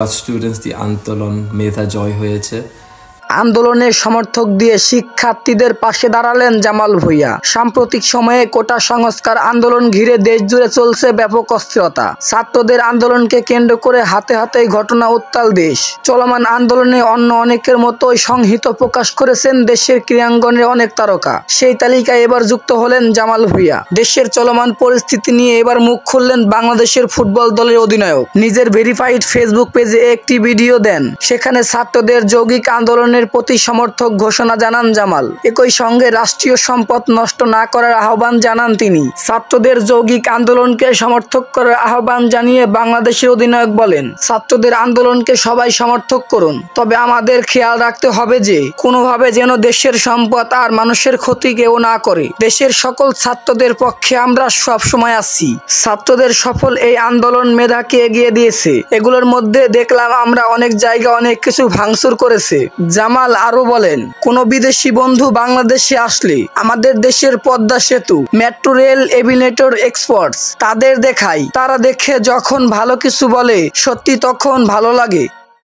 Students আন্দোলন মেধা জয় হয়েছে। আন্দোলনের সমর্থক দিয়ে শিক্ষার্থীদের পাশে দাঁড়ালেন জামাল ভূঁইয়া। সাম্প্রতিক সময়ে কোটা সংস্কার আন্দোলন ঘিরে দেশজুড়ে চলছে ব্যাপক অস্থিরতা। ছাত্রদের আন্দোলনকে কেন্দ্র করে হাতে হাতে ঘটনা উত্তাল দেশ। চলমান আন্দোলনে অন্য অনেকের মতোই সংহিত প্রকাশ করেছেন দেশের ক্রীড়াঙ্গনের অনেক তারকা। সেই তালিকায় এবার যুক্ত হলেন জামাল ভূঁইয়া। দেশের চলমান পরিস্থিতি নিয়ে এবার মুখ খুললেন বাংলাদেশের ফুটবল দলের অধিনায়ক। নিজের ভেরিফাইড ফেসবুক পেজে একটি ভিডিও দেন। সেখানে ছাত্রদের যৌগিক আন্দোলনের প্রতি সমর্থক ঘোষণা জানান জামাল। একই সঙ্গে রাষ্ট্রীয় সম্পদ নষ্ট না করার আহ্বান জানান তিনি। ছাত্রদের যৌগিক আন্দোলনকে সমর্থক করার আহ্বান জানিয়ে বাংলাদেশের অধিনায়ক বলেন, ছাত্রদের আন্দোলনকে সবাই সমর্থক করুন, তবে আমাদের খেয়াল রাখতে হবে যে কোনোভাবে যেন দেশের সম্পদ আর মানুষের ক্ষতি কেউ না করে। দেশের সকল ছাত্রদের পক্ষে আমরা সব সময় আছি। ছাত্রদের সফল এই আন্দোলন মেধাকে এগিয়ে দিয়েছে। এগুলোর মধ্যে দেখলাম আমরা অনেক জায়গা অনেক কিছু ভাঙচুর করেছে। জামাল আরো বলেন, কোনো বিদেশি বন্ধু বাংলাদেশে আসলে আমাদের দেশের পদ্মা সেতু, মেট্রো রেল, এভিনেটর এক্সপোর্টস তাদের দেখাই। তারা দেখে যখন ভালো কিছু বলে সত্যি তখন ভালো লাগে।